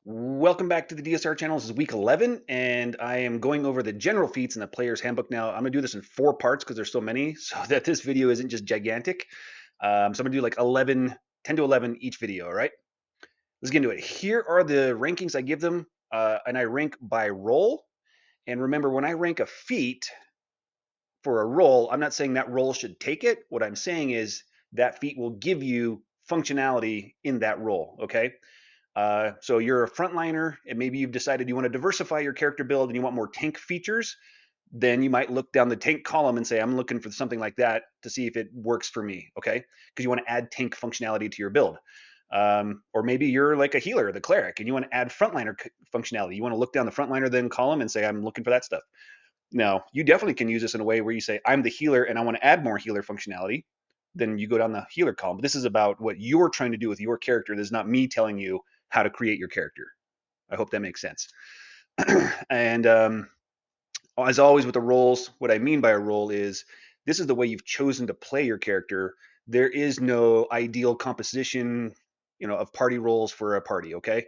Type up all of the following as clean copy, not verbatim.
Welcome back to the DSR channel. This is week 11, and I am going over the general feats in the player's handbook. Now, I'm going to do this in 4 parts because there's so many, so that this video isn't just gigantic. So I'm going to do like 11, 10 to 11 each video, all right? Let's get into it. Here are the rankings I give them, and I rank by role. And remember, when I rank a feat for a role, I'm not saying that role should take it. What I'm saying is that feat will give you functionality in that role, okay? So you're a frontliner, and maybe you've decided you want to diversify your character build and you want more tank features. Then you might look down the tank column and say, I'm looking for something like that to see if it works for me, okay? Because you want to add tank functionality to your build. Or maybe you're like a healer, the cleric, and you want to add frontliner functionality. You want to look down the frontliner then column and say, I'm looking for that stuff. Now, you definitely can use this in a way where you say, I'm the healer and I want to add more healer functionality. Then you go down the healer column. But this is about what you're trying to do with your character. This is not me telling you how to create your character. I hope that makes sense. And as always with the roles, what I mean by a role is this is the way you've chosen to play your character. There is no ideal composition, of party roles for a party. Okay,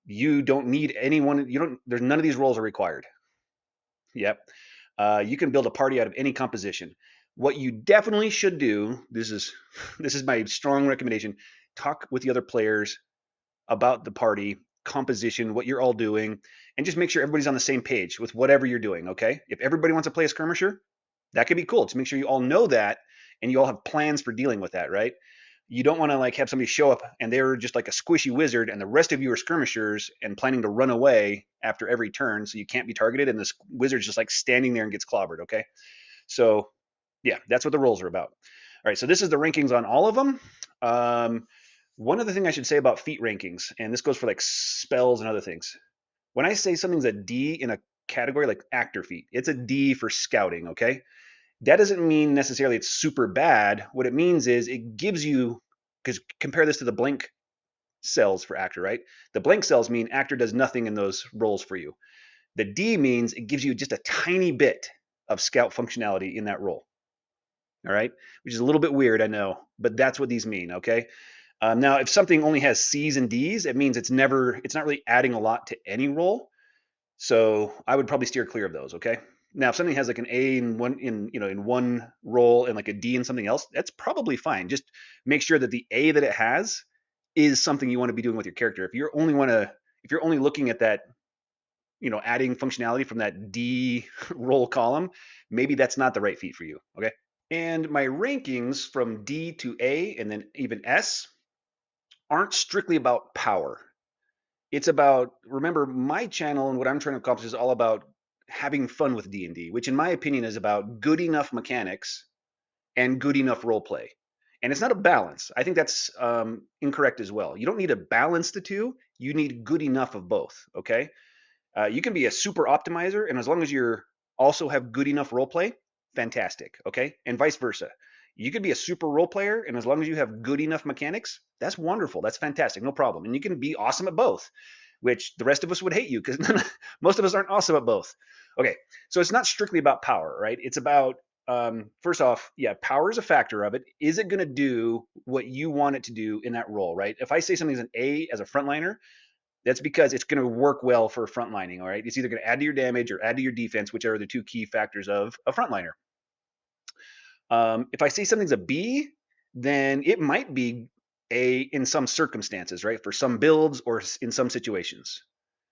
you don't need anyone. You don't. There's none of these roles are required. Yep. You can build a party out of any composition. What you definitely should do. This is this is my strong recommendation. Talk with the other players about the party composition, what you're all doing, and just make sure everybody's on the same page with whatever you're doing. Okay, if everybody wants to play a skirmisher, that could be cool. To make sure you all know that and you all have plans for dealing with that, right? You don't want to like have somebody show up and they're just like a squishy wizard and the rest of you are skirmishers and planning to run away after every turn so you can't be targeted and this wizard's just like standing there and gets clobbered. Okay, so yeah, that's what the rules are about. All right, so this is the rankings on all of them. One other thing I should say about feat rankings, and this goes for like spells and other things. When I say something's a D in a category like actor feat, it's a D for scouting, okay? That doesn't mean necessarily it's super bad. What it means is it gives you, because compare this to the blank cells for actor, right? The blank cells mean actor does nothing in those roles for you. The D means it gives you just a tiny bit of scout functionality in that role. All right, which is a little bit weird, I know, but that's what these mean. Okay. Now, if something only has C's and D's, it means it's not really adding a lot to any role. So I would probably steer clear of those. Okay. Now, if something has like an A in one role and like a D in something else, that's probably fine. Just make sure that the A that it has is something you want to be doing with your character. If you're only looking at that, adding functionality from that D role column, maybe that's not the right feat for you. Okay. And my rankings from D to A and then even S aren't strictly about power. It's about, remember, my channel and what I'm trying to accomplish is all about having fun with D&D, which in my opinion is about good enough mechanics and good enough role play. And it's not a balance. I think that's incorrect as well. You don't need to balance the two. You need good enough of both. Okay. You can be a super optimizer, and as long as you're also have good enough role play, fantastic. Okay, and vice versa. You could be a super role player, and as long as you have good enough mechanics, that's wonderful. That's fantastic, no problem. And you can be awesome at both, which the rest of us would hate you because most of us aren't awesome at both. Okay, so it's not strictly about power, right? It's about first off, yeah, power is a factor of it. Is it going to do what you want it to do in that role, right? If I say something's an A as a frontliner, that's because it's going to work well for frontlining. All right, it's either going to add to your damage or add to your defense, which are the two key factors of a frontliner. If I say something's a B, then it might be A in some circumstances, right? For some builds or in some situations.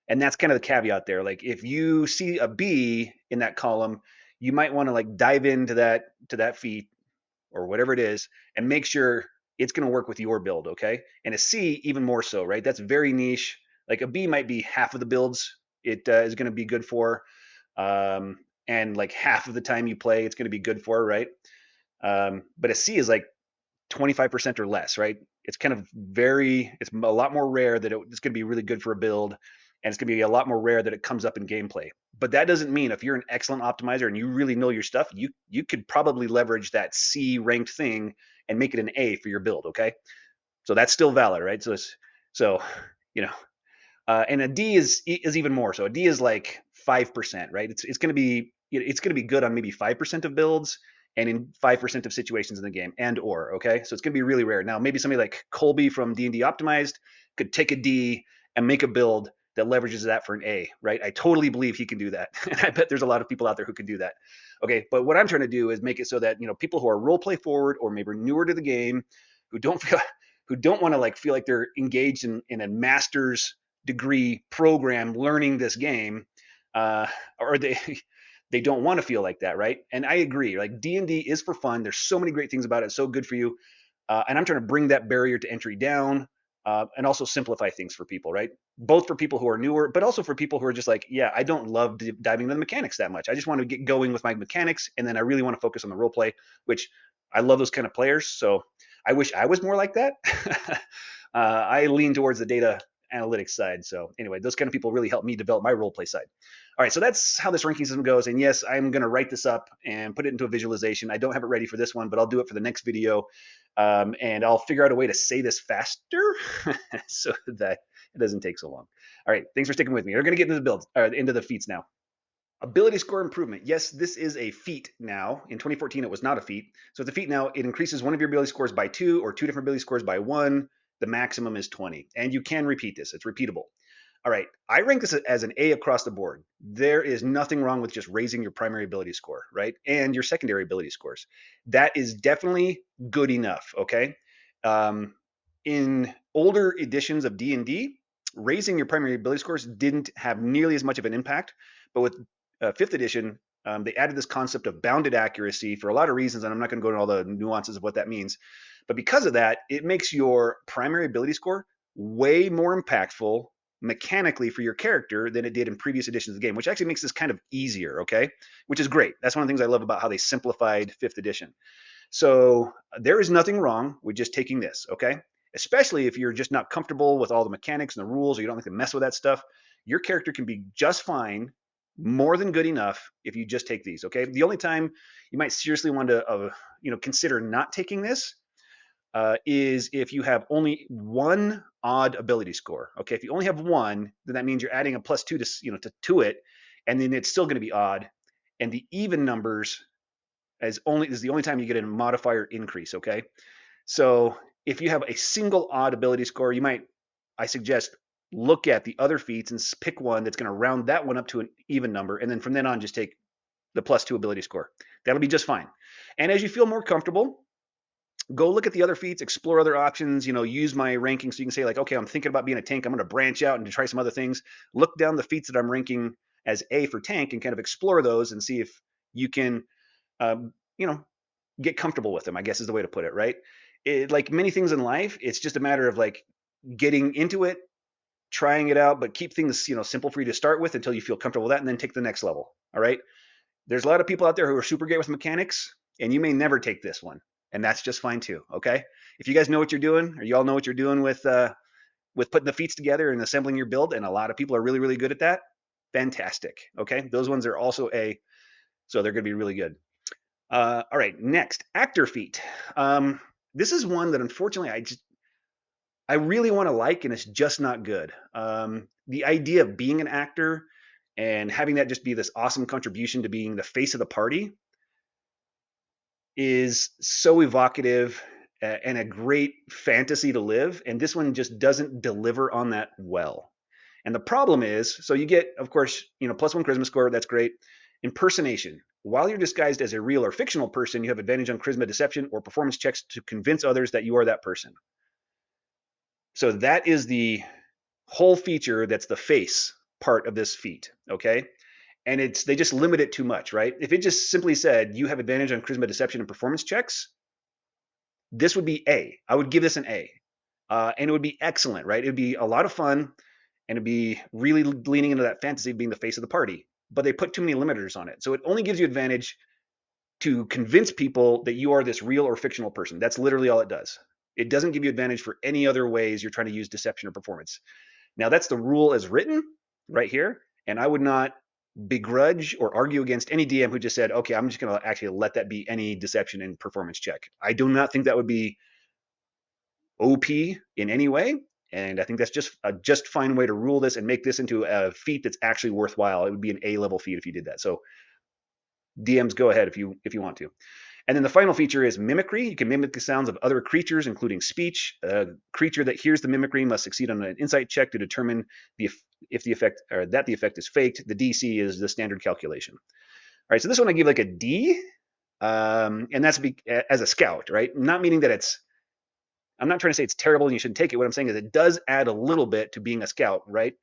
And that's kind of the caveat there. Like if you see a B in that column, you might want to like dive into that feat or whatever it is and make sure it's going to work with your build, okay? And a C even more so, right? That's very niche. Like a B might be half of the builds it is going to be good for, and like half of the time you play, it's going to be good for, right? But a C is like 25% or less, right? It's kind of it's a lot more rare that it's going to be really good for a build, and it's going to be a lot more rare that it comes up in gameplay. But that doesn't mean if you're an excellent optimizer and you really know your stuff, you could probably leverage that C ranked thing and make it an A for your build. Okay, so that's still valid, right? So you know, and a D is even more. So a D is like 5%, right? It's going to be good on maybe 5% of builds and in 5% of situations in the game okay. So it's going to be really rare. Now maybe somebody like Colby from D&D Optimized could take a D and make a build that leverages that for an A, right? I totally believe he can do that. And I bet there's a lot of people out there who can do that. Okay, but what I'm trying to do is make it so that, people who are role play forward or maybe newer to the game, who don't feel who don't want to feel like they're engaged in a master's degree program learning this game, or they don't want to feel like that, right? And I agree. Like D&D is for fun. There's so many great things about it. It's so good for you. And I'm trying to bring that barrier to entry down, and also simplify things for people, right? Both for people who are newer, but also for people who are just like, yeah, I don't love diving into the mechanics that much. I just want to get going with my mechanics, and then I really want to focus on the role play, which I love those kind of players. So I wish I was more like that. I lean towards the data analytics side. So anyway, those kind of people really help me develop my role play side. All right, so that's how this ranking system goes. And yes, I'm going to write this up and put it into a visualization. I don't have it ready for this one, but I'll do it for the next video. And I'll figure out a way to say this faster so that it doesn't take so long. All right, thanks for sticking with me. We're going to get into the builds, into the feats now. Ability score improvement. Yes, this is a feat now. In 2014, it was not a feat. So it's a feat now. It increases one of your ability scores by 2 or 2 different ability scores by 1. The maximum is 20. And you can repeat this. It's repeatable. All right, I rank this as an A across the board. There is nothing wrong with just raising your primary ability score, right? And your secondary ability scores. That is definitely good enough, okay? In older editions of D&D, raising your primary ability scores didn't have nearly as much of an impact. But with 5th edition, they added this concept of bounded accuracy for a lot of reasons, and I'm not going to go into all the nuances of what that means. But because of that, it makes your primary ability score way more impactful mechanically for your character than it did in previous editions of the game, which actually makes this kind of easier, okay? Which is great. That's one of the things I love about how they simplified 5th edition. So there is nothing wrong with just taking this, okay? Especially if you're just not comfortable with all the mechanics and the rules, or you don't like to mess with that stuff. Your character can be just fine, more than good enough if you just take these, okay? The only time you might seriously want to, consider not taking this is if you have only one odd ability score. Okay, if you only have one, then that means you're adding a +2 to it, and then it's still going to be odd. And the even numbers is the only time you get a modifier increase. Okay, so if you have a single odd ability score, I suggest look at the other feats and pick one that's going to round that one up to an even number, and then from then on just take the +2 ability score. That'll be just fine. And as you feel more comfortable, go look at the other feats, explore other options, use my ranking so you can say like, okay, I'm thinking about being a tank. I'm going to branch out and to try some other things. Look down the feats that I'm ranking as A for tank and kind of explore those and see if you can, get comfortable with them, I guess is the way to put it, right? Like many things in life, it's just a matter of like getting into it, trying it out, but keep things, simple for you to start with until you feel comfortable with that and then take the next level. All right. There's a lot of people out there who are super great with mechanics, and you may never take this one. And that's just fine too, okay? If you guys know what you're doing, or you all know what you're doing with putting the feats together and assembling your build, and a lot of people are really, really good at that, fantastic, okay? Those ones are also A, so they're going to be really good. All right, next, actor feat. This is one that unfortunately I really want to like, and it's just not good. The idea of being an actor and having that just be this awesome contribution to being the face of the party is so evocative and a great fantasy to live. And this one just doesn't deliver on that well. And the problem is, so you get, of course, +1 charisma score. That's great. Impersonation. While you're disguised as a real or fictional person, you have advantage on charisma, deception, or performance checks to convince others that you are that person. So that is the whole feature. That's the face part of this feat. Okay. And they just limit it too much, right? If it just simply said you have advantage on charisma, deception, and performance checks, this would be A. I would give this an A. And it would be excellent, right? It would be a lot of fun, and it'd be really leaning into that fantasy of being the face of the party. But they put too many limiters on it. So it only gives you advantage to convince people that you are this real or fictional person. That's literally all it does. It doesn't give you advantage for any other ways you're trying to use deception or performance. Now, that's the rule as written right here. And I would not begrudge or argue against any DM who just said, okay, I'm just going to actually let that be any deception and performance check. I do not think that would be OP in any way. And I think that's just a just fine way to rule this and make this into a feat that's actually worthwhile. It would be an A level feat if you did that. So DMs, go ahead if you want to. And then the final feature is mimicry. You can mimic the sounds of other creatures, including speech. A creature that hears the mimicry must succeed on an insight check to determine if the effect or that the effect is faked. The DC is the standard calculation. All right, so this one I give like a D, and that's as a scout, right? Not meaning that I'm not trying to say it's terrible and you shouldn't take it. What I'm saying is it does add a little bit to being a scout, right?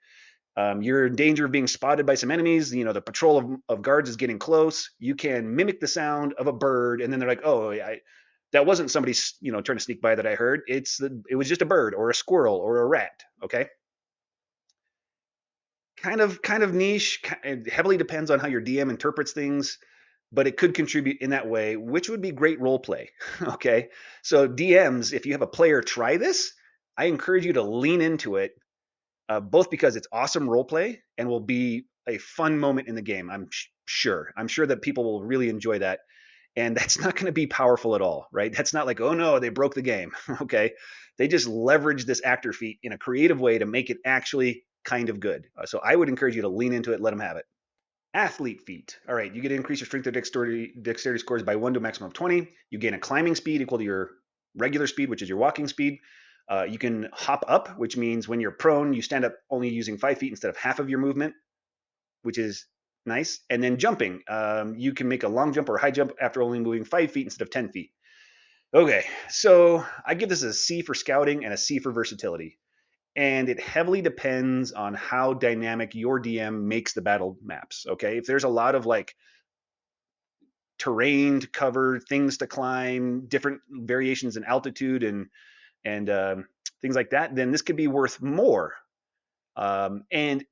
You're in danger of being spotted by some enemies. The patrol of guards is getting close. You can mimic the sound of a bird, and then they're like, "Oh, that wasn't somebody, trying to sneak by that I heard. It was just a bird or a squirrel or a rat." Okay, kind of niche. It heavily depends on how your DM interprets things, but it could contribute in that way, which would be great role play. Okay, so DMs, if you have a player try this, I encourage you to lean into it, both because it's awesome role play and will be a fun moment in the game. I'm sure that people will really enjoy that. And that's not going to be powerful at all, right? That's not like, oh no, they broke the game. Okay. They just leverage this actor feat in a creative way to make it actually kind of good. So I would encourage you to lean into it, let them have it. Athlete feat. All right, you get to increase your strength or dexterity scores by 1 to a maximum of 20. You gain a climbing speed equal to your regular speed, which is your walking speed. You can hop up, which means when you're prone, you stand up only using 5 feet instead of half of your movement, which is nice. And then jumping. You can make a long jump or a high jump after only moving 5 feet instead of 10 feet. Okay, so I give this a C for scouting and a C for versatility. And it heavily depends on how dynamic your DM makes the battle maps. Okay, if there's a lot of like terrain to cover, things to climb, different variations in altitude and things like that, then this could be worth more. And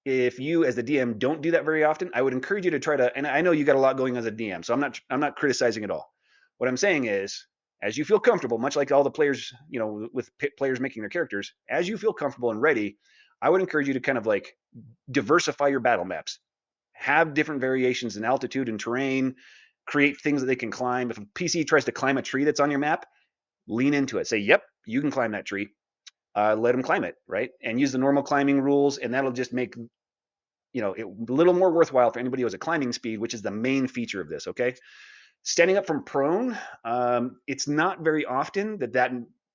if you, as the DM, don't do that very often, I would encourage you to try to. And I know you got a lot going as a DM, so I'm not criticizing at all. What I'm saying is, as you feel comfortable, much like all the players, with players making their characters, as you feel comfortable and ready, I would encourage you to kind of like diversify your battle maps, have different variations in altitude and terrain, create things that they can climb. If a PC tries to climb a tree that's on your map, lean into it. Say, "Yep, you can climb that tree." Let them climb it, right? And use the normal climbing rules, and that'll just make it a little more worthwhile for anybody who has a climbing speed, which is the main feature of this. Okay, standing up from prone, it's not very often that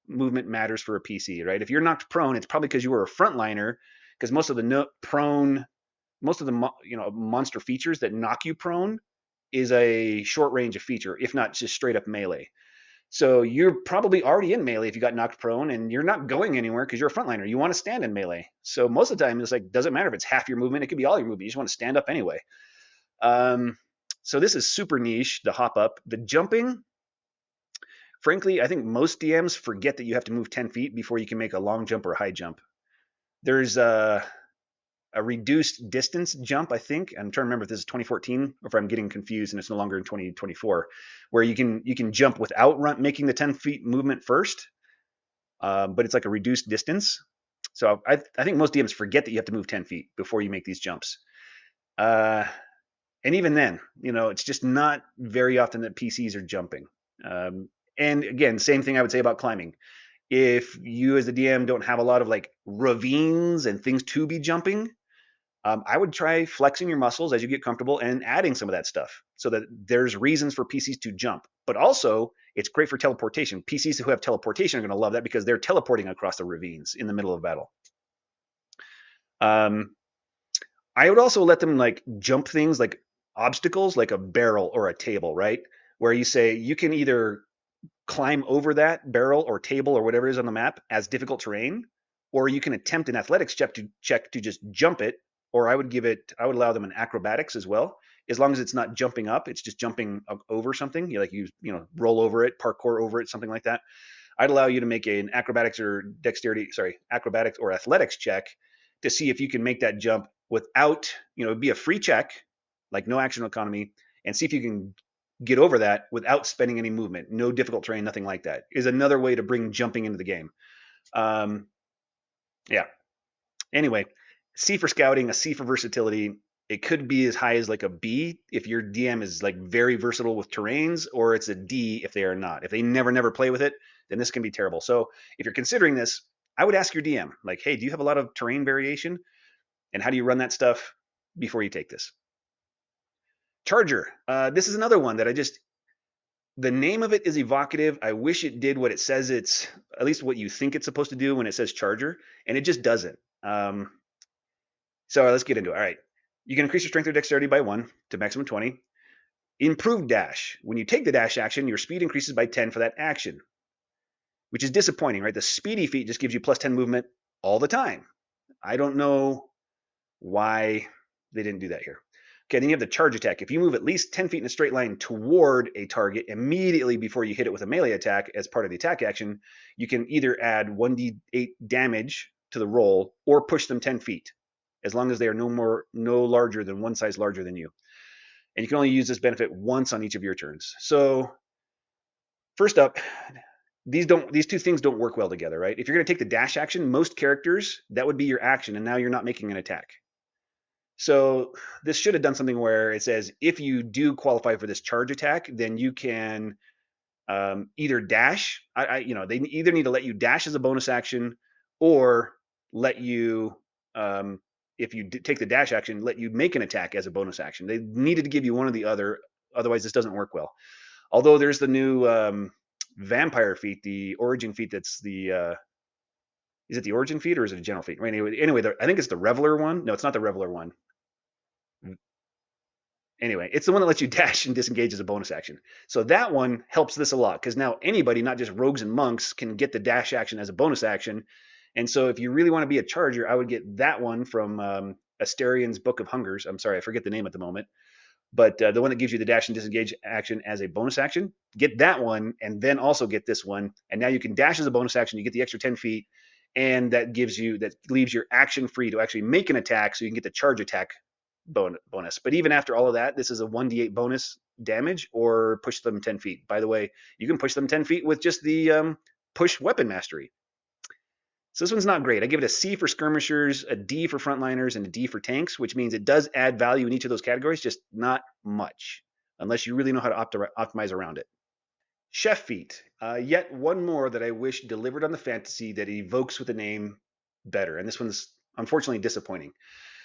movement matters for a PC, right? If you're knocked prone, it's probably because you were a frontliner, because most of the prone, most of the monster features that knock you prone is a short range of feature, if not just straight up melee. So you're probably already in melee if you got knocked prone, and you're not going anywhere because you're a frontliner. You want to stand in melee. So most of the time, it's like, doesn't matter if it's half your movement, it could be all your movement. You just want to stand up anyway. So this is super niche, the hop up. The jumping, frankly, I think most DMs forget that you have to move 10 feet before you can make a long jump or a high jump. There's a reduced distance jump, I think. I'm trying to remember if this is 2014 or if I'm getting confused and it's no longer in 2024, where you can jump without making the 10 feet movement first, but it's like a reduced distance. So I think most DMs forget that you have to move 10 feet before you make these jumps. And even then, it's just not very often that PCs are jumping. And again, same thing I would say about climbing. If you as the DM don't have a lot of like ravines and things to be jumping, I would try flexing your muscles as you get comfortable and adding some of that stuff so that there's reasons for PCs to jump. But also, it's great for teleportation. PCs who have teleportation are going to love that because they're teleporting across the ravines in the middle of battle. I would also let them like jump things like obstacles, like a barrel or a table, right? Where you say you can either climb over that barrel or table or whatever it is on the map as difficult terrain, or you can attempt an athletics check to just jump it. Or I would allow them an acrobatics as well, as long as it's not jumping up, it's just jumping over something. You roll over it, parkour over it, something like that. I'd allow you to make an acrobatics or athletics check to see if you can make that jump without, it'd be a free check, like no action economy, and see if you can get over that without spending any movement. No difficult terrain, nothing like that. Is another way to bring jumping into the game. Yeah. Anyway, C for scouting, a C for versatility. It could be as high as like a B if your DM is like very versatile with terrains, or it's a D if they are not. If they never play with it, then this can be terrible. So if you're considering this, I would ask your DM, like, hey, do you have a lot of terrain variation? And how do you run that stuff before you take this? Charger. This is another one that The name of it is evocative. I wish it did what it says it's, at least what you think it's supposed to do when it says charger, and it just doesn't. So let's get into it. All right. You can increase your strength or dexterity by 1 to maximum 20. Improved dash. When you take the dash action, your speed increases by 10 for that action, which is disappointing, right? The speedy feat just gives you plus 10 movement all the time. I don't know why they didn't do that here. Okay, then you have the charge attack. If you move at least 10 feet in a straight line toward a target immediately before you hit it with a melee attack as part of the attack action, you can either add 1d8 damage to the roll or push them 10 feet, as long as they are no larger than one size larger than you. And you can only use this benefit once on each of your turns. So first up, these two things don't work well together, right? If you're going to take the dash action, most characters, that would be your action, and now you're not making an attack. So this should have done something where it says if you do qualify for this charge attack, then you can either dash. They either need to let you dash as a bonus action, or let you, if you take the dash action, let you make an attack as a bonus action. They needed to give you one or the other. Otherwise, this doesn't work well. Although there's the new vampire feat, the origin feat. That's the is it the origin feat or is it a general feat? Anyway, I think it's the Reveler one. No, it's not the Reveler one. Anyway, it's the one that lets you dash and disengage as a bonus action. So that one helps this a lot because now anybody, not just rogues and monks, can get the dash action as a bonus action. And so if you really want to be a charger, I would get that one from Asterian's Book of Hungers. I'm sorry, I forget the name at the moment. But the one that gives you the dash and disengage action as a bonus action, get that one and then also get this one. And now you can dash as a bonus action. You get the extra 10 feet. And that leaves your action free to actually make an attack so you can get the charge attack bonus. But even after all of that, this is a 1d8 bonus damage or push them 10 feet. By the way, you can push them 10 feet with just the push weapon mastery. So this one's not great. I give it a C for skirmishers, a D for frontliners, and a D for tanks, which means it does add value in each of those categories, just not much, unless you really know how to optimize around it. Chef feat, yet one more that I wish delivered on the fantasy that evokes with the name better. And this one's unfortunately disappointing.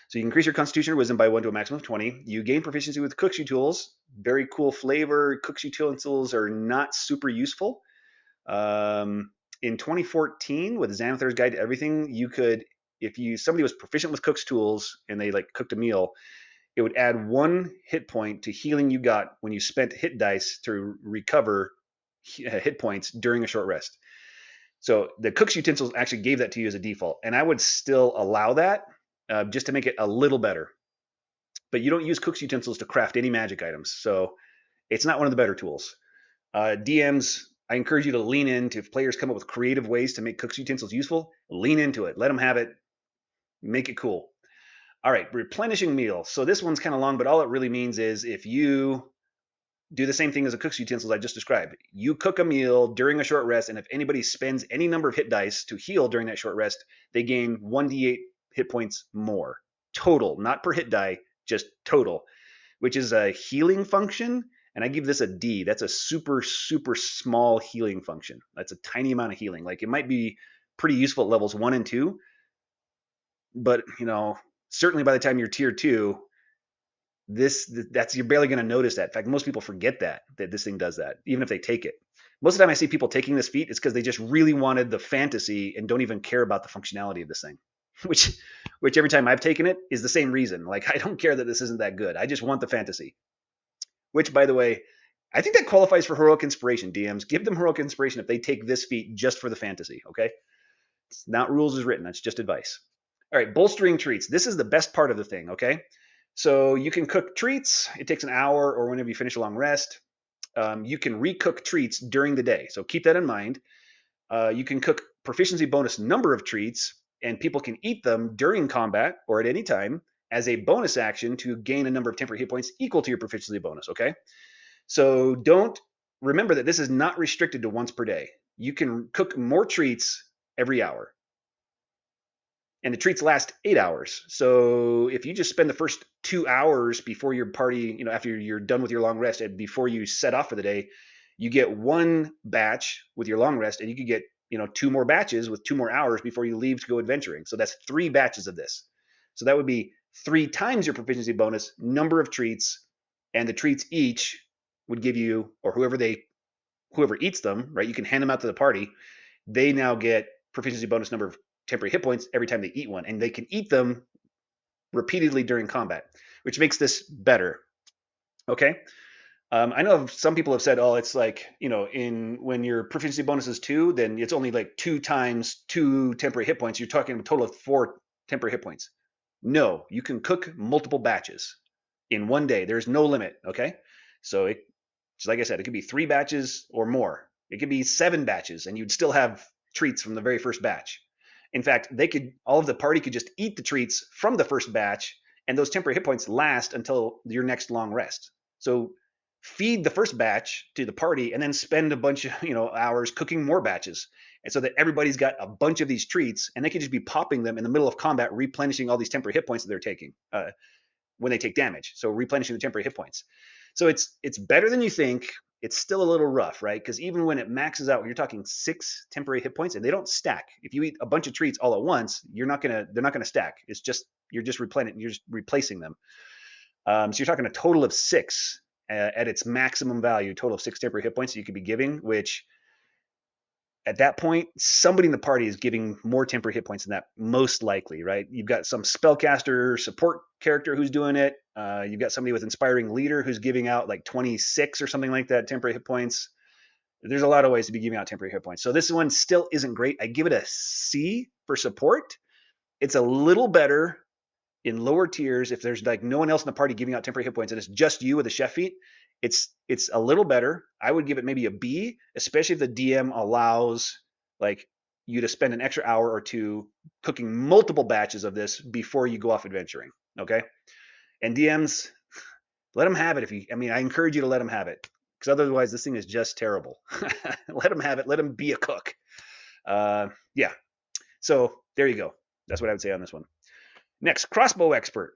So you increase your constitution or wisdom by 1 to a maximum of 20. You gain proficiency with cooks utensils. Very cool flavor. Cooks utensils are not super useful. In 2014, with Xanathar's Guide to Everything, you could, if somebody was proficient with cook's tools and they like cooked a meal, it would add 1 hit point to healing you got when you spent hit dice to recover hit points during a short rest. So the cook's utensils actually gave that to you as a default, and I would still allow that just to make it a little better. But you don't use cook's utensils to craft any magic items, so it's not one of the better tools. DMs, I encourage you to lean into, if players come up with creative ways to make cook's utensils useful, lean into it. Let them have it. Make it cool. All right, replenishing meal. So this one's kind of long, but all it really means is if you do the same thing as the cook's utensils I just described. You cook a meal during a short rest, and if anybody spends any number of hit dice to heal during that short rest, they gain 1d8 hit points more. Total, not per hit die, just total, which is a healing function. And I give this a D. That's a super, super small healing function. That's a tiny amount of healing. Like it might be pretty useful at levels 1 and 2, but certainly by the time you're tier 2, you're barely going to notice that. In fact, most people forget that this thing does that, even if they take it. Most of the time I see people taking this feat, it's because they just really wanted the fantasy and don't even care about the functionality of this thing. Which every time I've taken it is the same reason. Like I don't care that this isn't that good. I just want the fantasy. Which, by the way, I think that qualifies for heroic inspiration. DMs, give them heroic inspiration if they take this feat just for the fantasy. Okay, it's not rules as written. That's just advice. All right, bolstering treats. This is the best part of the thing. Okay. So you can cook treats. It takes an hour or whenever you finish a long rest. You can recook treats during the day. So keep that in mind. You can cook proficiency bonus number of treats, and people can eat them during combat or at any time as a bonus action to gain a number of temporary hit points equal to your proficiency bonus. Okay. So remember that this is not restricted to once per day. You can cook more treats every hour. And the treats last 8 hours. So if you just spend the first 2 hours before your party, after you're done with your long rest and before you set off for the day, you get 1 batch with your long rest, and you could get 2 more batches with 2 more hours before you leave to go adventuring. So that's 3 batches of this. So that would be 3 times your proficiency bonus number of treats, and the treats each would give you, or whoever they whoever eats them, right? You can hand them out to the party. They now get proficiency bonus number of temporary hit points every time they eat one, and they can eat them repeatedly during combat, which makes this better. Okay. I know some people have said, "Oh, it's like in when your proficiency bonus is 2, then it's only like 2 times 2 temporary hit points. You're talking a total of 4 temporary hit points." No, you can cook multiple batches in one day. There's no limit. Okay, so just like I said, it could be 3 batches or more. It could be 7 batches, and you'd still have treats from the very first batch. In fact, all of the party could just eat the treats from the first batch, and those temporary hit points last until your next long rest. So feed the first batch to the party, and then spend a bunch of hours cooking more batches, and so that everybody's got a bunch of these treats, and they could just be popping them in the middle of combat, replenishing all these temporary hit points that they're taking when they take damage. So replenishing the temporary hit points. So it's better than you think. It's still a little rough, right? Because even when it maxes out, you're talking 6 temporary hit points, and they don't stack. If you eat a bunch of treats all at once, they're not gonna stack. It's just you're just replacing them. So you're talking a total of 6 at its maximum value, total of 6 temporary hit points that you could be giving, which at that point, somebody in the party is giving more temporary hit points than that, most likely, right? You've got some spellcaster support character who's doing it. You've got somebody with inspiring leader who's giving out like 26 or something like that temporary hit points. There's a lot of ways to be giving out temporary hit points. So this one still isn't great. I give it a C for support. It's a little better in lower tiers if there's like no one else in the party giving out temporary hit points and it's just you with the chef feat. It's a little better. I would give it maybe a B, especially if the DM allows like you to spend an extra hour or two cooking multiple batches of this before you go off adventuring. Okay, and DMs, let them have it. I encourage you to let them have it, because otherwise this thing is just terrible. Let them have it. Let them be a cook. Yeah. So there you go. That's what I would say on this one. Next, Crossbow Expert.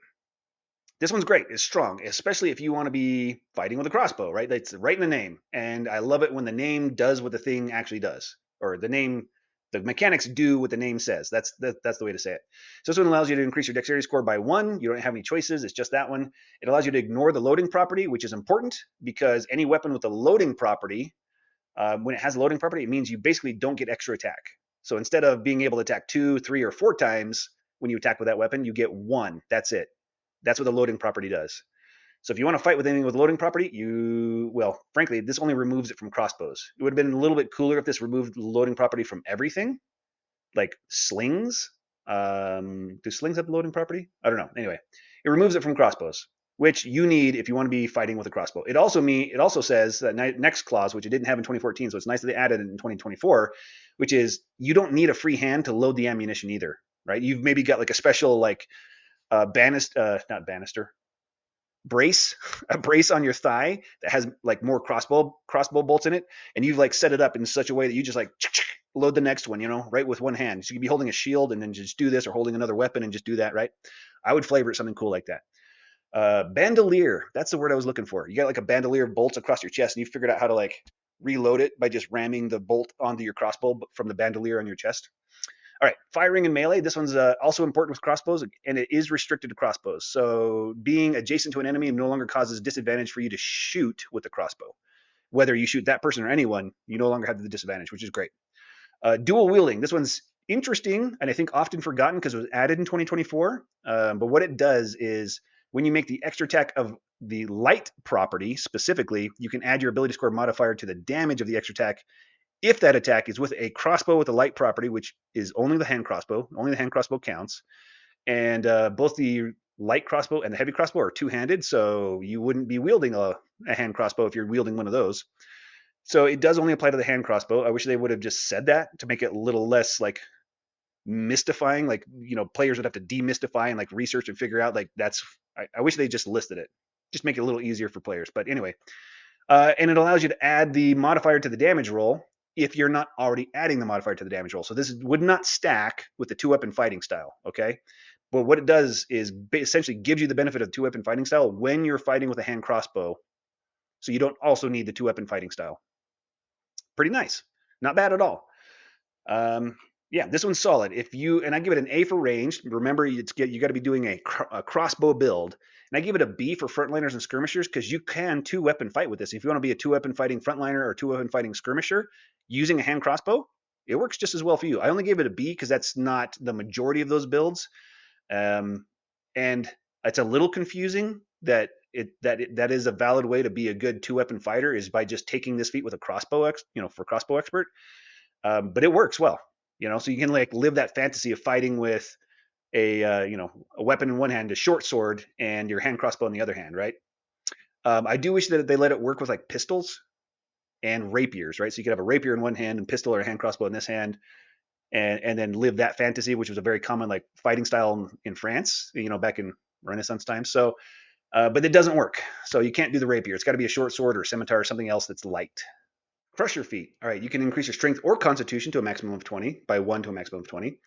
This one's great. It's strong, especially if you want to be fighting with a crossbow, right? That's right in the name. And I love it when the name does what the thing actually does, or the mechanics do what the name says. That's the way to say it. So this one allows you to increase your dexterity score by 1. You don't have any choices. It's just that one. It allows you to ignore the loading property, which is important because any weapon with a loading property, when it has a loading property, it means you basically don't get extra attack. So instead of being able to attack 2, 3, or 4 times when you attack with that weapon, you get 1. That's it. That's what the loading property does. So if you want to fight with anything with loading property, frankly, this only removes it from crossbows. It would have been a little bit cooler if this removed the loading property from everything, like slings. Do slings have the loading property? I don't know. Anyway, it removes it from crossbows, which you need if you want to be fighting with a crossbow. It also says that next clause, which it didn't have in 2014, so it's nice that they added it in 2024, which is you don't need a free hand to load the ammunition either, right? You've maybe got like a special brace, a brace on your thigh that has like more crossbow bolts in it, and you've like set it up in such a way that you just like load the next one, right with one hand. So you can be holding a shield and then just do this, or holding another weapon and just do that, right? I would flavor it something cool like that. Bandolier, that's the word I was looking for. You got like a bandolier of bolts across your chest, and you figured out how to like reload it by just ramming the bolt onto your crossbow from the bandolier on your chest. All right, firing and melee. This one's also important with crossbows, and it is restricted to crossbows. So being adjacent to an enemy no longer causes disadvantage for you to shoot with the crossbow. Whether you shoot that person or anyone, you no longer have the disadvantage, which is great. Dual wielding. This one's interesting, and I think often forgotten because it was added in 2024. But what it does is when you make the extra attack of the light property specifically, you can add your ability score modifier to the damage of the extra attack if that attack is with a crossbow with a light property, which is only the hand crossbow. Only the hand crossbow counts. And both the light crossbow and the heavy crossbow are two-handed, so you wouldn't be wielding a hand crossbow if you're wielding one of those. So it does only apply to the hand crossbow. I wish they would have just said that to make it a little less like mystifying. Like, players would have to demystify and like research and figure out like I wish they just listed it. Just make it a little easier for players. But anyway, and it allows you to add the modifier to the damage roll if you're not already adding the modifier to the damage roll. So this would not stack with the 2-weapon fighting style, okay? But what it does is essentially gives you the benefit of 2-weapon fighting style when you're fighting with a hand crossbow, so you don't also need the 2-weapon fighting style. Pretty nice. Not bad at all. Yeah, this one's solid. And I give it an A for ranged. Remember, you got to be doing a crossbow build, and I give it a B for frontliners and skirmishers because you can two-weapon fight with this. If you want to be a two-weapon fighting frontliner or two-weapon fighting skirmisher using a hand crossbow, it works just as well for you. I only gave it a B because that's not the majority of those builds, and it's a little confusing that is a valid way to be a good two-weapon fighter is by just taking this feat with a for crossbow expert. But it works well, so you can like live that fantasy of fighting with a weapon in one hand, a short sword, and your hand crossbow in the other hand, right? I do wish that they let it work with like pistols and rapiers, right? So you could have a rapier in one hand and pistol or a hand crossbow in this hand, and then live that fantasy, which was a very common like fighting style in France, back in Renaissance times. So, but it doesn't work. So you can't do the rapier. It's got to be a short sword or scimitar or something else that's light. Crusher feat. All right, you can increase your strength or constitution to a maximum of 20 by 1 to a maximum of 20.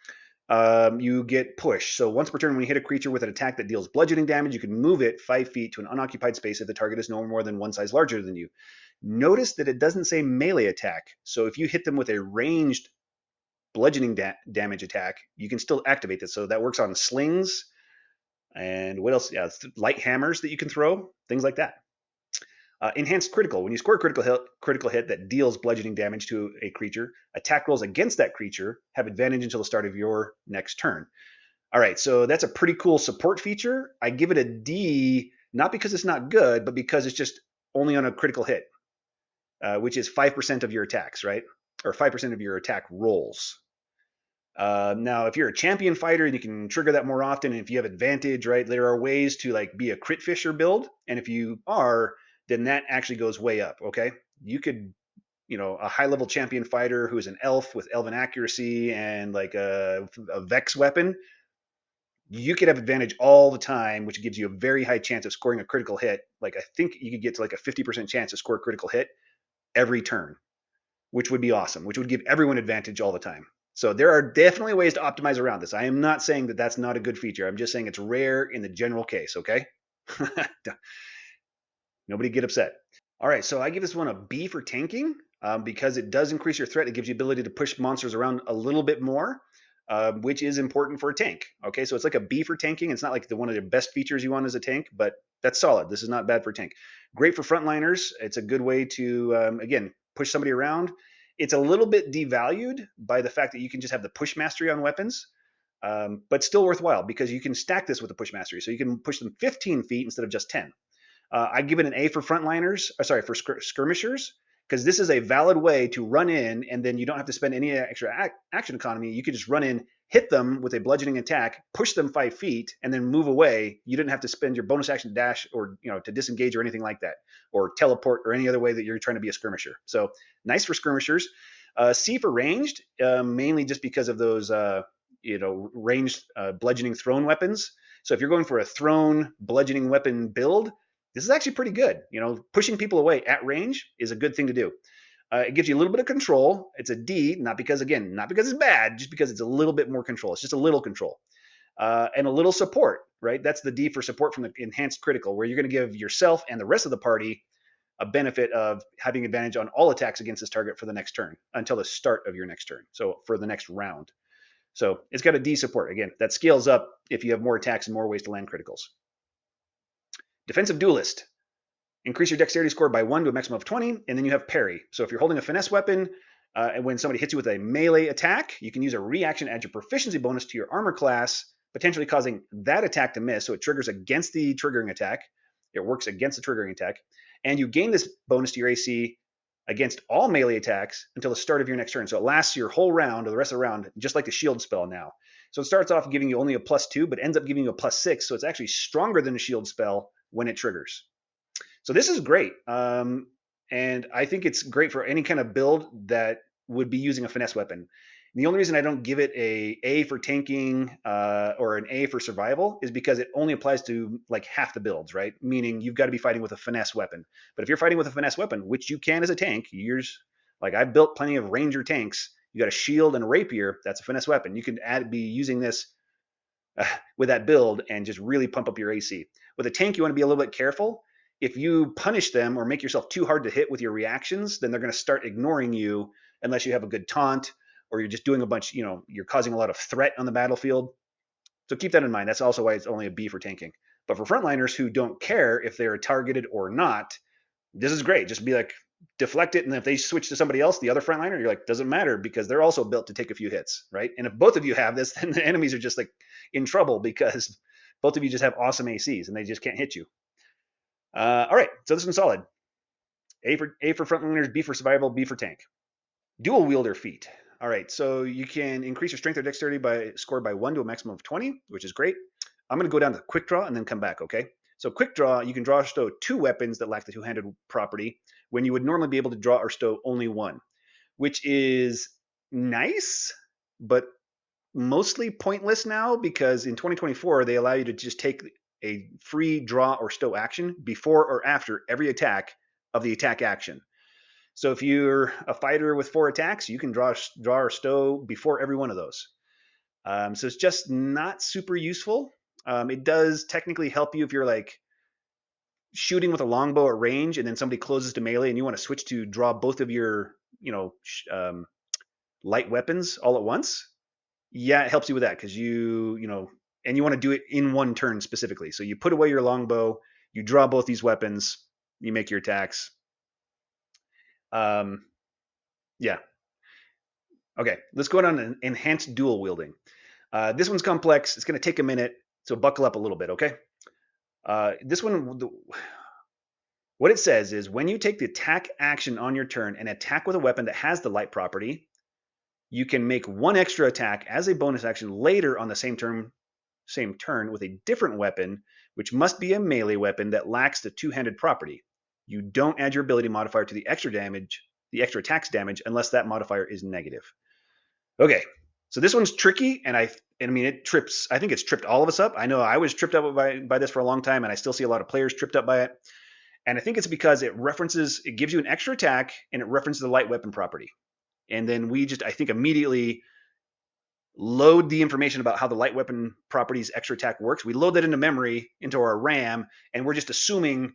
You get push. So once per turn, when you hit a creature with an attack that deals bludgeoning damage, you can move it 5 feet to an unoccupied space if the target is no more than one size larger than you. Notice that it doesn't say melee attack. So if you hit them with a ranged bludgeoning damage attack, you can still activate this. So that works on slings and what else? Yeah, light hammers that you can throw, things like that. Enhanced critical. When you score a critical hit that deals bludgeoning damage to a creature, attack rolls against that creature have advantage until the start of your next turn. All right, so that's a pretty cool support feature. I give it a D, not because it's not good, but because it's just only on a critical hit, which is 5% of your attacks, right? Or 5% of your attack rolls. Now, if you're a champion fighter and you can trigger that more often, and if you have advantage, right, there are ways to like be a crit fisher build. And if you are, then that actually goes way up. Okay, you could, a high level champion fighter who's an elf with elven accuracy and like a vex weapon, you could have advantage all the time, which gives you a very high chance of scoring a critical hit. Like I think you could get to like a 50% chance to score a critical hit every turn, which would be awesome, which would give everyone advantage all the time. So there are definitely ways to optimize around this. I am not saying that that's not a good feature. I'm just saying it's rare in the general case, okay? Nobody get upset. All right, so I give this one a B for tanking because it does increase your threat. It gives you ability to push monsters around a little bit more, which is important for a tank. Okay, so it's like a B for tanking. It's not like one of the best features you want as a tank, but that's solid. This is not bad for tank. Great for frontliners. It's a good way to, again, push somebody around. It's a little bit devalued by the fact that you can just have the push mastery on weapons, but still worthwhile because you can stack this with the push mastery. So you can push them 15 feet instead of just 10. I give it an A for frontliners, for skirmishers, because this is a valid way to run in and then you don't have to spend any extra action economy. You could just run in, hit them with a bludgeoning attack, push them 5 feet, and then move away. You didn't have to spend your bonus action dash or to disengage or anything like that, or teleport or any other way that you're trying to be a skirmisher. So nice for skirmishers. C for ranged, mainly just because of those ranged bludgeoning thrown weapons. So if you're going for a thrown bludgeoning weapon build, this is actually pretty good. Pushing people away at range is a good thing to do. It gives you a little bit of control. It's a D, not because it's bad, just because it's a little bit more control. It's just a little control. And a little support, right? That's the D for support from the enhanced critical, where you're going to give yourself and the rest of the party a benefit of having advantage on all attacks against this target for the next turn until the start of your next turn. So for the next round. So it's got a D support. Again, that scales up if you have more attacks and more ways to land criticals. Defensive Duelist. Increase your dexterity score by 1 to a maximum of 20, and then you have parry. So if you're holding a finesse weapon, and when somebody hits you with a melee attack, you can use a reaction to add your proficiency bonus to your armor class, potentially causing that attack to miss. So it triggers against the triggering attack. It works against the triggering attack. And you gain this bonus to your AC against all melee attacks until the start of your next turn. So it lasts your whole round or the rest of the round, just like the shield spell now. So it starts off giving you only a +2, but ends up giving you a +6. So it's actually stronger than a shield spell when it triggers. So this is great. And I think it's great for any kind of build that would be using a finesse weapon. And the only reason I don't give it A for tanking or an A for survival is because it only applies to like half the builds, right? Meaning you've got to be fighting with a finesse weapon. But if you're fighting with a finesse weapon, which you can as a tank, like I've built plenty of ranger tanks, you got a shield and a rapier, that's a finesse weapon. You can be using this with that build and just really pump up your AC. With a tank, you want to be a little bit careful. If you punish them or make yourself too hard to hit with your reactions, then they're going to start ignoring you unless you have a good taunt or you're just doing a bunch, you're causing a lot of threat on the battlefield. So keep that in mind. That's also why it's only a B for tanking. But for frontliners who don't care if they're targeted or not, this is great. Just be like, deflect it, and if they switch to somebody else, the other frontliner, you're like, doesn't matter because they're also built to take a few hits, right? And if both of you have this, then the enemies are just like in trouble because both of you just have awesome ACs and they just can't hit you. All right, so this one's solid. A for frontliners, B for survival, B for tank. Dual wielder feat. All right, so you can increase your strength or dexterity by score by 1 to a maximum of 20, which is great. I'm going to go down to quick draw and then come back, okay? So quick draw, you can draw or stow 2 weapons that lack the two-handed property when you would normally be able to draw or stow only 1, which is nice, but mostly pointless now because in 2024 they allow you to just take a free draw or stow action before or after every attack of the attack action. So if you're a fighter with 4 attacks, you can draw or stow before every one of those. So it's just not super useful. It does technically help you if you're like shooting with a longbow at range and then somebody closes to melee and you want to switch to draw both of your, light weapons all at once. Yeah, it helps you with that because and you want to do it in one turn specifically. So you put away your longbow, you draw both these weapons, you make your attacks. Yeah. Okay, let's go on to enhanced dual wielding. This one's complex. It's going to take a minute, so buckle up a little bit, okay? This one, what it says is when you take the attack action on your turn and attack with a weapon that has the light property, you can make 1 extra attack as a bonus action later on the same turn with a different weapon, which must be a melee weapon that lacks the two-handed property. You don't add your ability modifier to the extra attack's damage, unless that modifier is negative. Okay, so this one's tricky, and I mean it trips. I think it's tripped all of us up. I know I was tripped up by this for a long time, and I still see a lot of players tripped up by it. And I think it's because it gives you an extra attack, and it references the light weapon property. And then I think immediately load the information about how the light weapon property's extra attack works. We load that into memory, into our RAM, and we're just assuming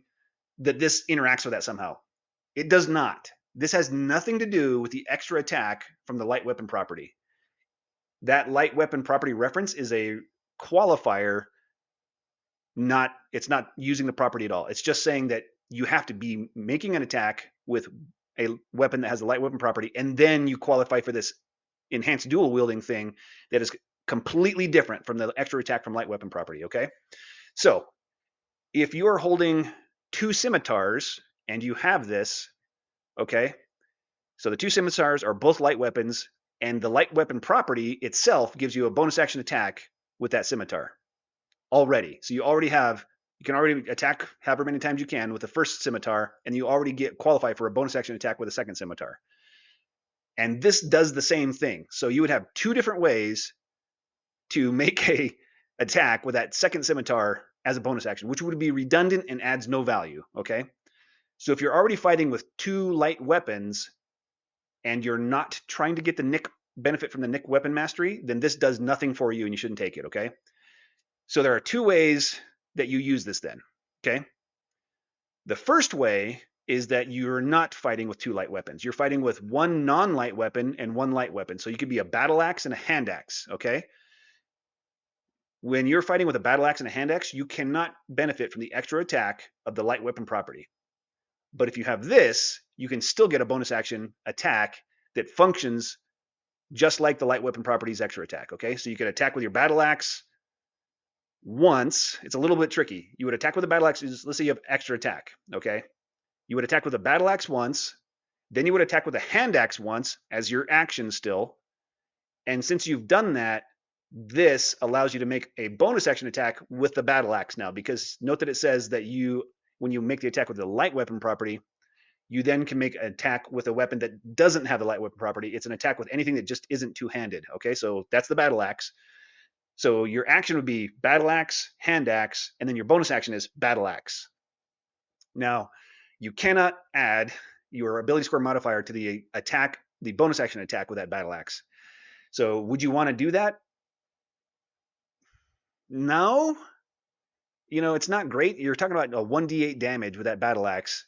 that this interacts with that somehow. It does not. This has nothing to do with the extra attack from the light weapon property. That light weapon property reference is a qualifier. It's not using the property at all. It's just saying that you have to be making an attack with a weapon that has a light weapon property, and then you qualify for this enhanced dual wielding thing that is completely different from the extra attack from light weapon property, okay? So if you are holding 2 scimitars and you have this, okay, so the 2 scimitars are both light weapons, and the light weapon property itself gives you a bonus action attack with that scimitar already. So you can already attack however many times you can with the first scimitar, and you already qualify for a bonus action attack with a second scimitar. And this does the same thing. So you would have 2 different ways to make a attack with that second scimitar as a bonus action, which would be redundant and adds no value, okay? So if you're already fighting with 2 light weapons and you're not trying to get the benefit from the Nick weapon mastery, then this does nothing for you and you shouldn't take it, okay? So there are 2 ways that you use this then, okay? The first way is that you're not fighting with 2 light weapons. You're fighting with 1 non-light weapon and 1 light weapon. So you could be a battle axe and a hand axe, okay? When you're fighting with a battle axe and a hand axe, you cannot benefit from the extra attack of the light weapon property. But if you have this, you can still get a bonus action attack that functions just like the light weapon property's extra attack, okay? So you could attack with your battle axe once. It's a little bit tricky. You would attack with a battle axe. Let's say you have extra attack, okay? You would attack with a battle axe once, then you would attack with a hand axe once as your action still. And since you've done that, this allows you to make a bonus action attack with the battle axe now, because note that it says that when you make the attack with the light weapon property, you then can make an attack with a weapon that doesn't have the light weapon property. It's an attack with anything that just isn't two-handed, okay? So that's the battle axe. So your action would be battle axe, hand axe, and then your bonus action is battle axe. Now, you cannot add your ability score modifier to the bonus action attack with that battle axe. So would you want to do that? No. It's not great. You're talking about a 1d8 damage with that battle axe,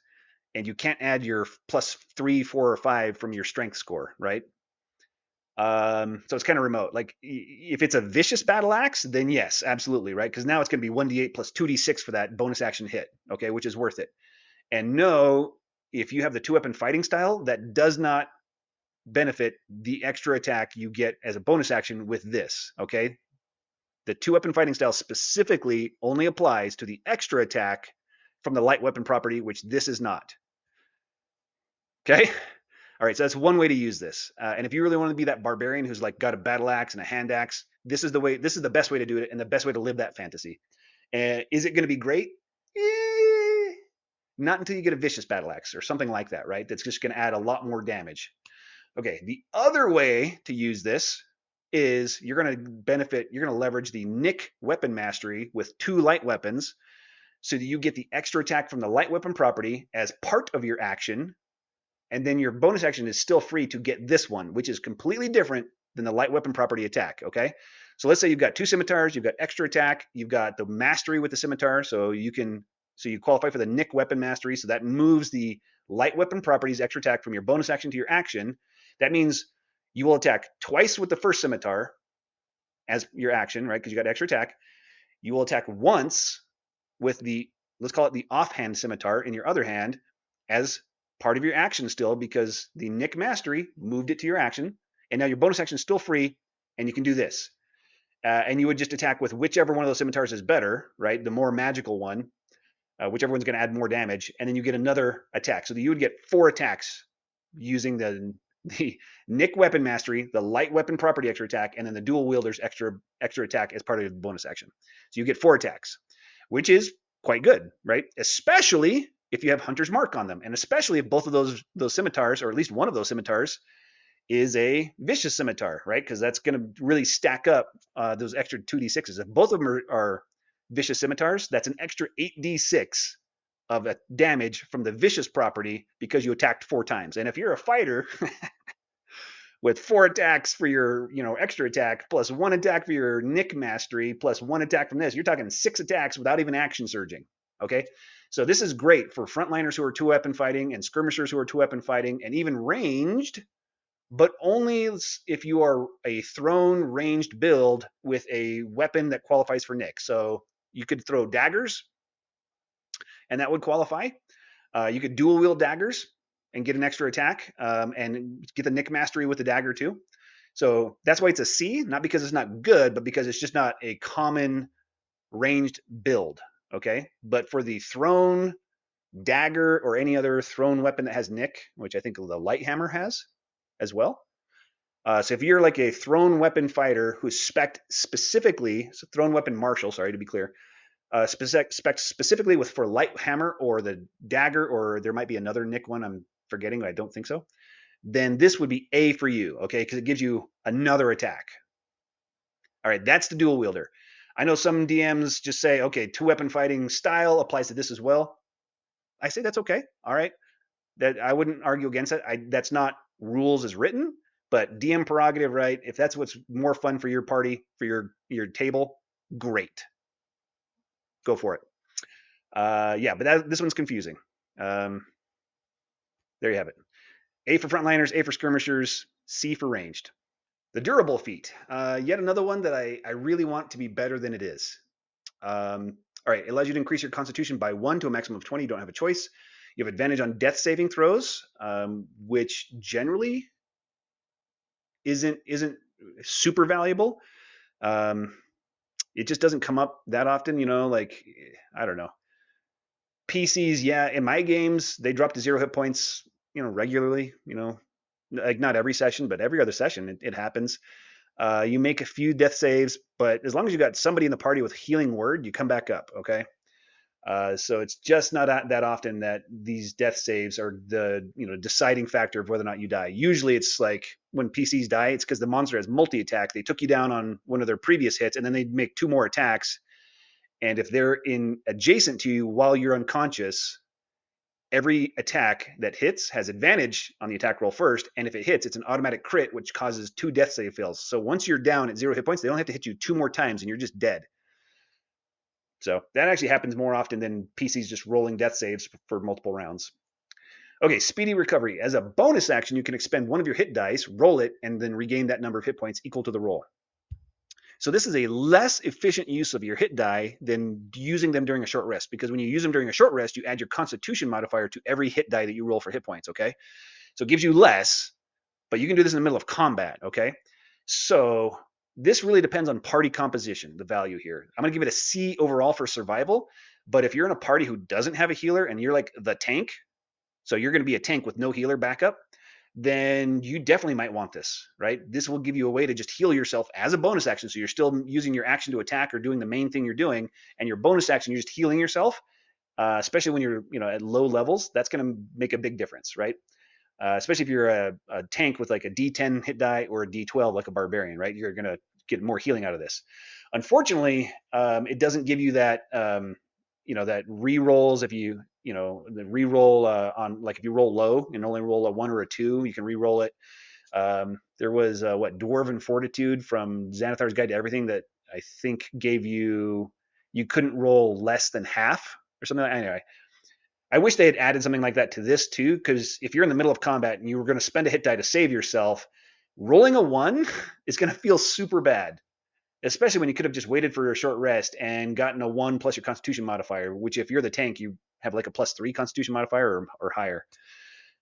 and you can't add your +3, 4, or 5 from your strength score, right? So it's kind of remote. Like if it's a vicious battle axe, then yes, absolutely, right? Because now it's going to be 1d8 plus 2d6 for that bonus action hit, okay, which is worth it. And no, if you have the 2-weapon fighting style, that does not benefit the extra attack you get as a bonus action with this, okay? The 2-weapon fighting style specifically only applies to the extra attack from the light weapon property, which this is not. Okay? All right, so that's one way to use this. And if you really want to be that barbarian who's like got a battle axe and a hand axe, this is the way. This is the best way to do it, and the best way to live that fantasy. And is it going to be great? Not until you get a vicious battle axe or something like that, right? That's just going to add a lot more damage. Okay, the other way to use this is you're going to benefit. You're going to leverage the Nick weapon mastery with 2 light weapons, so that you get the extra attack from the light weapon property as part of your action. And then your bonus action is still free to get this one, which is completely different than the light weapon property attack, okay? So let's say you've got 2 scimitars, you've got extra attack, you've got the mastery with the scimitar, so you qualify for the Nick weapon mastery, so that moves the light weapon properties extra attack from your bonus action to your action. That means you will attack twice with the first scimitar as your action, right? Because you got extra attack. You will attack once with the, let's call it the offhand scimitar in your other hand as part of your action still, because the Nick mastery moved it to your action, and now your bonus action is still free, and you can do this. And you would just attack with whichever one of those scimitars is better, right? The more magical one, whichever one's going to add more damage, and then you get another attack. So you would get 4 attacks using the Nick weapon mastery, the light weapon property extra attack, and then the dual wielder's extra attack as part of the bonus action. So you get 4 attacks, which is quite good, right? Especially if you have Hunter's Mark on them, and especially if both of those scimitars, or at least one of those scimitars, is a vicious scimitar, right? Because that's going to really stack up those extra 2d6s. If both of them are vicious scimitars, that's an extra 8d6 of damage from the vicious property because you attacked 4 times. And if you're a fighter with 4 attacks for your extra attack, plus 1 attack for your Nick mastery, plus 1 attack from this, you're talking 6 attacks without even action surging. Okay, so this is great for frontliners who are 2-weapon fighting and skirmishers who are 2-weapon fighting, and even ranged, but only if you are a thrown ranged build with a weapon that qualifies for Nick. So you could throw daggers, and that would qualify. You could dual wield daggers and get an extra attack, and get the Nick mastery with the dagger too. So that's why it's a C, not because it's not good, but because it's just not a common ranged build. Okay, but for the thrown dagger or any other thrown weapon that has Nick, which I think the light hammer has as well. So if you're like a thrown weapon fighter who's spec'd specifically, so thrown weapon marshal, sorry to be clear, spec'd specifically with for light hammer or the dagger, or there might be another Nick one I'm forgetting, but I don't think so, then this would be A for you, okay, because it gives you another attack. All right, that's the dual wielder. I know some DMs just say, okay, 2-weapon fighting style applies to this as well. I say that's okay. All right, that I wouldn't argue against it. That's not rules as written, but DM prerogative, right? If that's what's more fun for your party, for your table, great, go for it. Yeah, but this one's confusing. There you have it. A for frontliners, A for skirmishers, C for ranged. The durable feat, yet another one that I really want to be better than it is. All right, it allows you to increase your constitution by 1 to a maximum of 20. You don't have a choice. You have advantage on death saving throws, which generally isn't super valuable. It just doesn't come up that often, like, I don't know. PCs, yeah, in my games, they drop to 0 hit points, regularly, like not every session, but every other session it happens. You make a few death saves, but as long as you got somebody in the party with healing word, you come back up, okay? So it's just not that often that these death saves are the deciding factor of whether or not you die. Usually it's like when PCs die, it's because the monster has multi-attack. They took you down on one of their previous hits, and then they make 2 more attacks. And if they're in adjacent to you while you're unconscious, every attack that hits has advantage on the attack roll first, and if it hits, it's an automatic crit, which causes 2 death save fails. So once you're down at 0 hit points, they don't have to hit you 2 more times, and you're just dead. So that actually happens more often than PCs just rolling death saves for multiple rounds. Okay, speedy recovery. As a bonus action, you can expend one of your hit dice, roll it, and then regain that number of hit points equal to the roll. So this is a less efficient use of your hit die than using them during a short rest, because when you use them during a short rest, you add your Constitution modifier to every hit die that you roll for hit points, okay? So it gives you less, but you can do this in the middle of combat, okay? So this really depends on party composition, the value here. I'm going to give it a C overall for survival, but if you're in a party who doesn't have a healer and you're like the tank, so you're going to be a tank with no healer backup, then you definitely might want this, right? This will give you a way to just heal yourself as a bonus action. So you're still using your action to attack or doing the main thing you're doing, and your bonus action, you're just healing yourself, especially when you're at low levels. That's going to make a big difference, right? Especially if you're a tank with like a D10 hit die or a D12 like a barbarian, right? You're going to get more healing out of this. Unfortunately, it doesn't give you that that re-rolls if you the re-roll on, like, if you roll low and only roll a 1 or a 2, you can re-roll it. There was Dwarven Fortitude from Xanathar's Guide to Everything that I think gave you couldn't roll less than half or something. Anyway, I wish they had added something like that to this too, because if you're in the middle of combat and you were going to spend a hit die to save yourself, rolling a 1 is going to feel super bad, especially when you could have just waited for a short rest and gotten a 1 plus your Constitution modifier, which if you're the tank, you have like a +3 Constitution modifier or higher.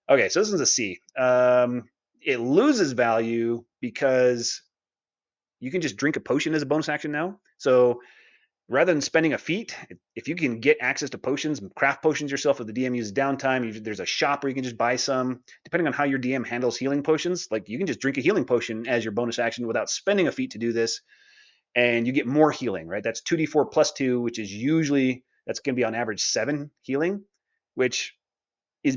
Okay, so this is a C. It loses value because you can just drink a potion as a bonus action now. So rather than spending a feat, if you can get access to potions, craft potions yourself if the DM uses downtime, there's a shop where you can just buy some. Depending on how your DM handles healing potions, like you can just drink a healing potion as your bonus action without spending a feat to do this, and you get more healing, right? That's 2d4 plus 2, which is usually, that's going to be on average 7 healing, which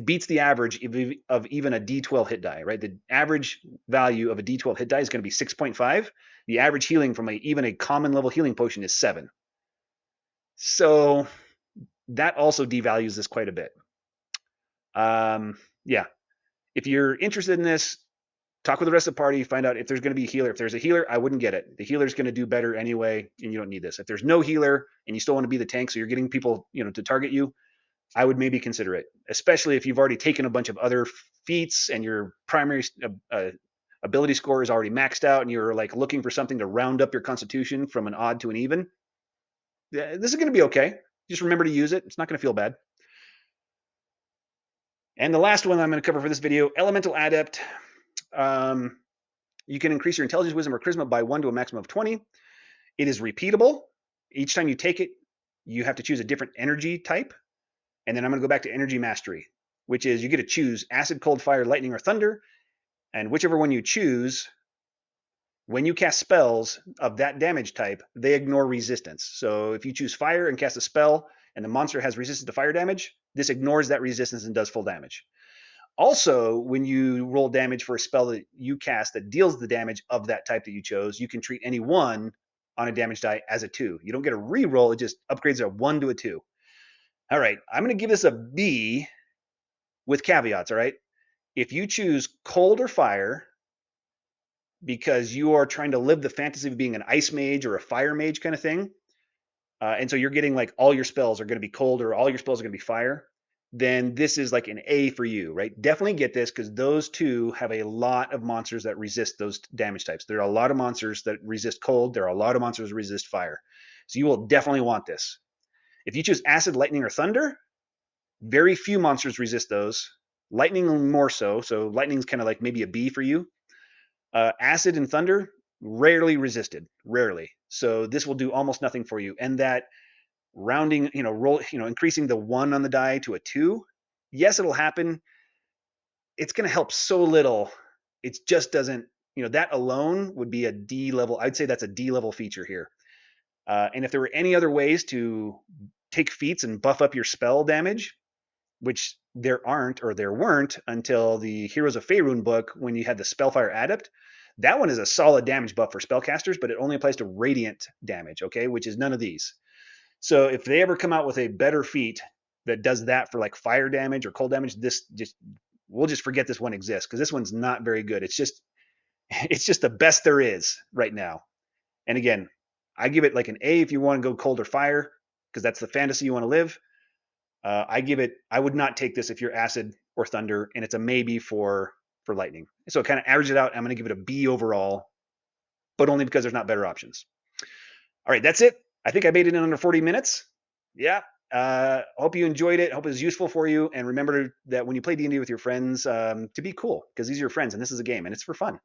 beats the average of even a D12 hit die, right? The average value of a D12 hit die is going to be 6.5. The average healing from even a common level healing potion is 7. So that also devalues this quite a bit. Yeah, if you're interested in this, talk with the rest of the party, find out if there's going to be a healer. If there's a healer, I wouldn't get it. The healer's going to do better anyway, and you don't need this. If there's no healer and you still want to be the tank, so you're getting people to target you, I would maybe consider it, especially if you've already taken a bunch of other feats and your primary ability score is already maxed out and you're like looking for something to round up your Constitution from an odd to an even. Yeah, this is going to be okay. Just remember to use it. It's not going to feel bad. And the last one I'm going to cover for this video, Elemental Adept. You can increase your intelligence, wisdom, or charisma by 1 to a maximum of 20. It is repeatable. Each time you take it, you have to choose a different energy type. And then I'm going to go back to energy mastery, which is you get to choose acid, cold, fire, lightning, or thunder. And whichever one you choose, when you cast spells of that damage type, they ignore resistance. So if you choose fire and cast a spell and the monster has resistance to fire damage, this ignores that resistance and does full damage. Also, when you roll damage for a spell that you cast that deals the damage of that type that you chose, you can treat any 1 on a damage die as a 2. You don't get a re-roll, it just upgrades a 1 to a 2. All right, I'm going to give this a B with caveats, all right? If you choose cold or fire because you are trying to live the fantasy of being an ice mage or a fire mage kind of thing, and so you're getting like all your spells are going to be cold or all your spells are going to be fire, then this is like an A for you, right? Definitely get this because those two have a lot of monsters that resist those damage types. There are a lot of monsters that resist cold. There are a lot of monsters that resist fire. So you will definitely want this. If you choose acid, lightning, or thunder, very few monsters resist those. Lightning more so. So lightning's kind of like maybe a B for you. Acid and thunder, rarely resisted, rarely. So this will do almost nothing for you. And that rounding, increasing the 1 on the die to a 2, yes, it'll happen. It's going to help so little. It just doesn't, that alone would be a D level. I'd say that's a D level feature here. And if there were any other ways to take feats and buff up your spell damage, which there aren't or there weren't until the Heroes of Faerun book when you had the Spellfire Adept, that one is a solid damage buff for spellcasters, but it only applies to radiant damage, okay, which is none of these. So if they ever come out with a better feat that does that for like fire damage or cold damage, we'll just forget this one exists because this one's not very good. It's just the best there is right now. And again, I give it like an A if you want to go cold or fire because that's the fantasy you want to live. I would not take this if you're acid or thunder, and it's a maybe for lightning. So it kind of averages it out. I'm going to give it a B overall, but only because there's not better options. All right, that's it. I think I made it in under 40 minutes. Yeah. Hope you enjoyed it. Hope it was useful for you. And remember that when you play D&D with your friends, to be cool, because these are your friends and this is a game and it's for fun.